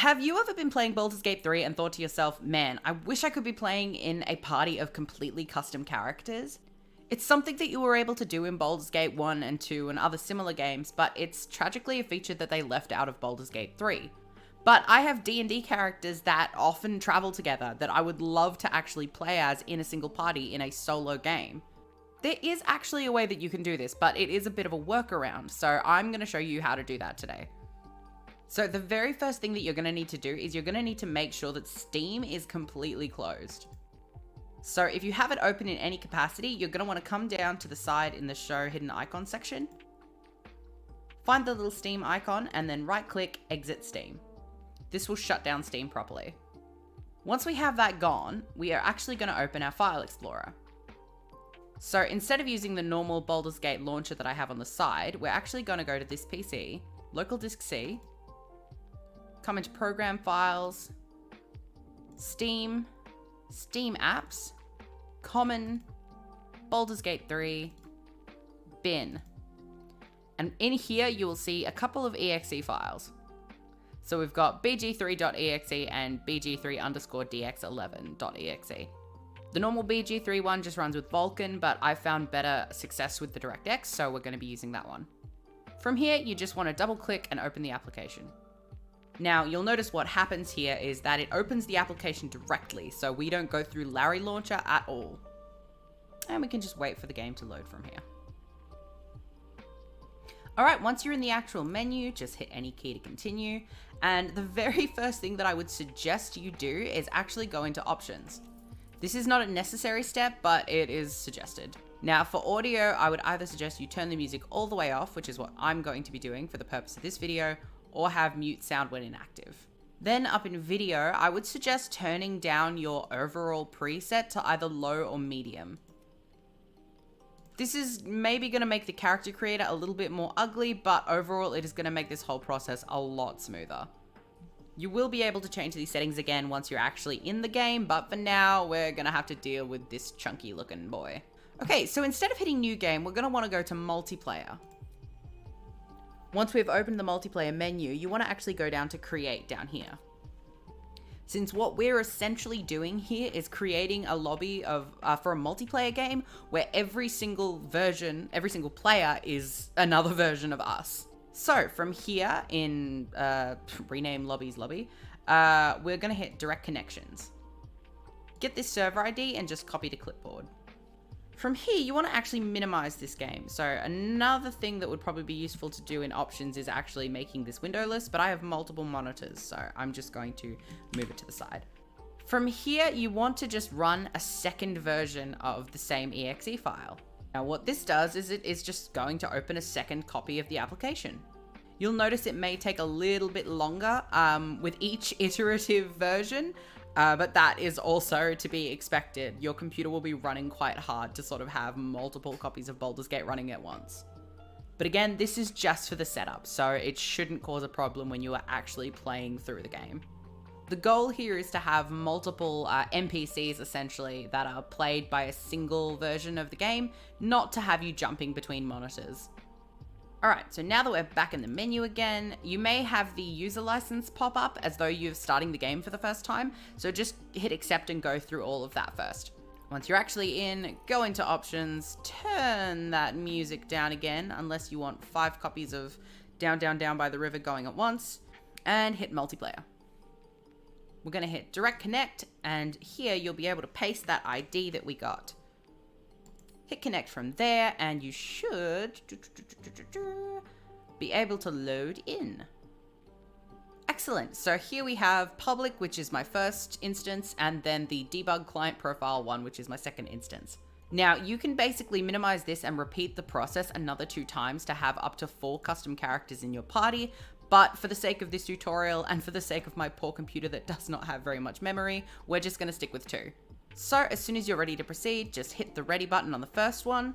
Have you ever been playing Baldur's Gate 3 and thought to yourself, man, I wish I could be playing in a party of completely custom characters? It's something that you were able to do in Baldur's Gate 1 and 2 and other similar games, but it's tragically a feature that they left out of Baldur's Gate 3. But I have D&D characters that often travel together that I would love to actually play as in a single party in a solo game. There is actually a way that you can do this, but it is a bit of a workaround, so I'm going to show you how to do that today. So the very first thing that you're going to need to do is you're going to need to make sure that Steam is completely closed. So if you have it open in any capacity, you're going to want to come down to the side in the Show Hidden Icon section. Find the little Steam icon and then right click Exit Steam. This will shut down Steam properly. Once we have that gone, we are actually going to open our File Explorer. So instead of using the normal Baldur's Gate launcher that I have on the side, we're actually going to go to this PC, Local Disk C, come into Program Files, Steam, Steam Apps, Common, Baldur's Gate 3, Bin. And in here you will see a couple of exe files. So we've got bg3.exe and bg3_dx11.exe. The normal BG3 one just runs with Vulkan, but I found better success with the DirectX, so we're going to be using that one. From here, you just want to double click and open the application. Now, you'll notice what happens here is that it opens the application directly, so we don't go through Larry Launcher at all. And we can just wait for the game to load from here. Alright, once you're in the actual menu, just hit any key to continue. And the very first thing that I would suggest you do is actually go into options. This is not a necessary step, but it is suggested. Now for audio, I would either suggest you turn the music all the way off, which is what I'm going to be doing for the purpose of this video, or have mute sound when inactive. Then up in video, I would suggest turning down your overall preset to either low or medium. This is maybe going to make the character creator a little bit more ugly, but overall it is going to make this whole process a lot smoother. You will be able to change these settings again once you're actually in the game, but for now, we're going to have to deal with this chunky looking boy. Okay, so instead of hitting new game, we're going to want to go to multiplayer. Once we've opened the multiplayer menu, you want to actually go down to create down here. Since what we're essentially doing here is creating a lobby of for a multiplayer game where every single player is another version of us. So from here in rename lobbies lobby, we're going to hit direct connections. Get this server ID and just copy to clipboard. From here, you want to actually minimize this game. So another thing that would probably be useful to do in options is actually making this windowless, but I have multiple monitors, so I'm just going to move it to the side. From here, you want to just run a second version of the same exe file. Now what this does is it is just going to open a second copy of the application. You'll notice it may take a little bit longer with each iterative version, but that is also to be expected. Your computer will be running quite hard to sort of have multiple copies of Baldur's Gate running at once. But again, this is just for the setup, so it shouldn't cause a problem when you are actually playing through the game. The goal here is to have multiple NPCs essentially that are played by a single version of the game, not to have you jumping between monitors. Alright, so now that we're back in the menu again, you may have the user license pop up as though you're starting the game for the first time, so just hit accept and go through all of that first. Once you're actually in, go into options, turn that music down again, unless you want 5 copies of Down, Down, Down by the River going at once, and hit multiplayer. We're going to hit direct connect, and here you'll be able to paste that ID that we got. Hit connect from there, and you should be able to load in. Excellent. So here we have public, which is my first instance, and then the debug client profile one, which is my second instance. Now you can basically minimize this and repeat the process another 2 times to have up to 4 custom characters in your party. But for the sake of this tutorial and for the sake of my poor computer that does not have very much memory, we're just going to stick with 2. So as soon as you're ready to proceed, just hit the ready button on the first one.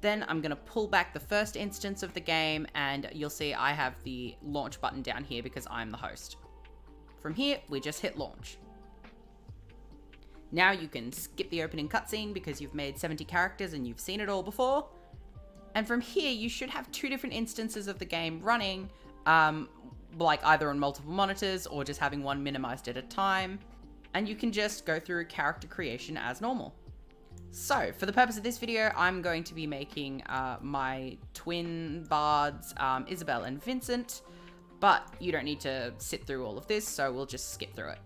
Then I'm going to pull back the first instance of the game, and you'll see I have the launch button down here because I'm the host. From here, we just hit launch. Now you can skip the opening cutscene because you've made 70 characters and you've seen it all before. And from here, you should have 2 different instances of the game running, like either on multiple monitors or just having one minimized at a time. And you can just go through character creation as normal. So for the purpose of this video, I'm going to be making my twin bards, Isabel and Vincent, but you don't need to sit through all of this, so we'll just skip through it.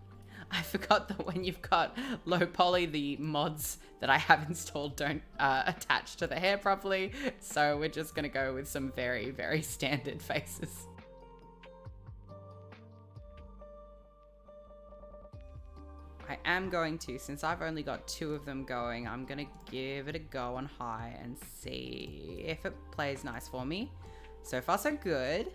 I forgot that when you've got low poly, the mods that I have installed don't attach to the hair properly, so we're just gonna go with some very, very standard faces. I am going to, since I've only got 2 of them going, I'm gonna give it a go on high and see if it plays nice for me. So far so good.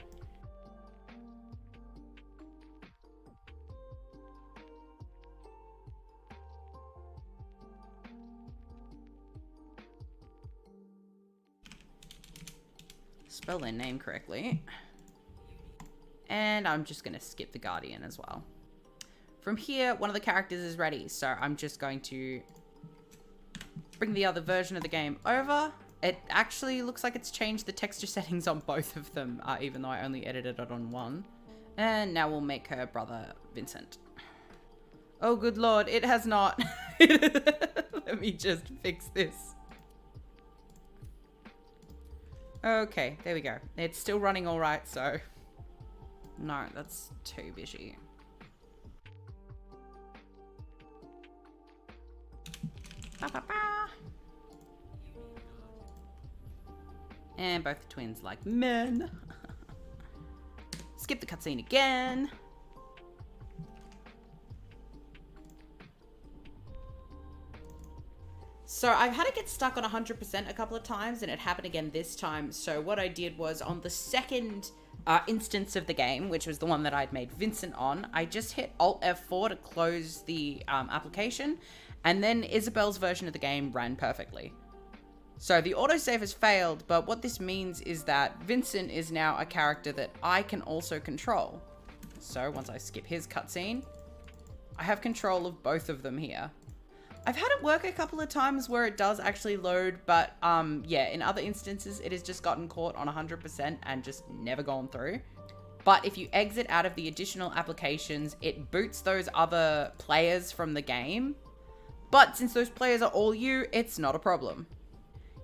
Spell their name correctly. And I'm just gonna skip the Guardian as well. From here, one of the characters is ready, so I'm just going to bring the other version of the game over. It actually looks like it's changed the texture settings on both of them, even though I only edited it on one. And now we'll make her brother Vincent. Oh, good lord, it has not. Let me just fix this. Okay, there we go. It's still running all right, so... No, that's too busy. Ba, ba, ba. And both the twins like men. Skip the cutscene again. So I've had it get stuck on 100% a couple of times, and it happened again this time. So what I did was on the second instance of the game, which was the one that I'd made Vincent on, I just hit Alt F4 to close the application, and then Isabel's version of the game ran perfectly. So the autosave has failed, but what this means is that Vincent is now a character that I can also control. So once I skip his cutscene, I have control of both of them here. I've had it work a couple of times where it does actually load, but yeah, in other instances, it has just gotten caught on 100% and just never gone through. But if you exit out of the additional applications, it boots those other players from the game. But since those players are all you, it's not a problem.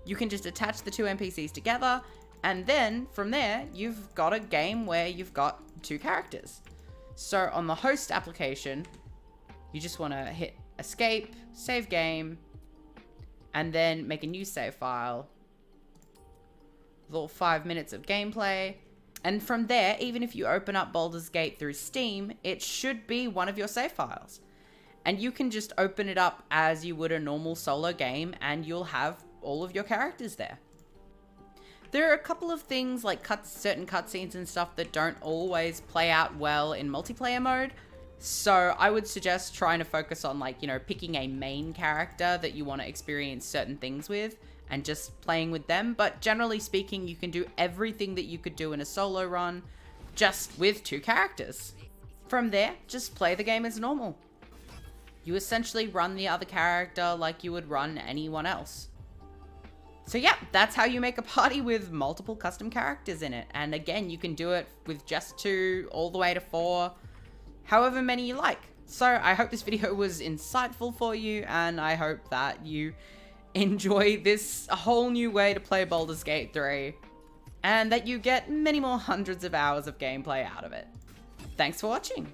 You can just attach the 2 NPCs together, and then from there, you've got a game where you've got 2 characters. So on the host application, you just want to hit escape, save game, and then make a new save file with all 5 minutes of gameplay. And from there, even if you open up Baldur's Gate through Steam, it should be one of your save files. And you can just open it up as you would a normal solo game, and you'll have all of your characters there. There are a couple of things like certain cutscenes and stuff that don't always play out well in multiplayer mode. So I would suggest trying to focus on, like, you know, picking a main character that you want to experience certain things with and just playing with them. But generally speaking, you can do everything that you could do in a solo run just with 2 characters. From there, just play the game as normal. You essentially run the other character like you would run anyone else. So yeah, that's how you make a party with multiple custom characters in it. And again, you can do it with just 2 all the way to 4. However many you like. So I hope this video was insightful for you, and I hope that you enjoy this whole new way to play Baldur's Gate 3, and that you get many more hundreds of hours of gameplay out of it. Thanks for watching.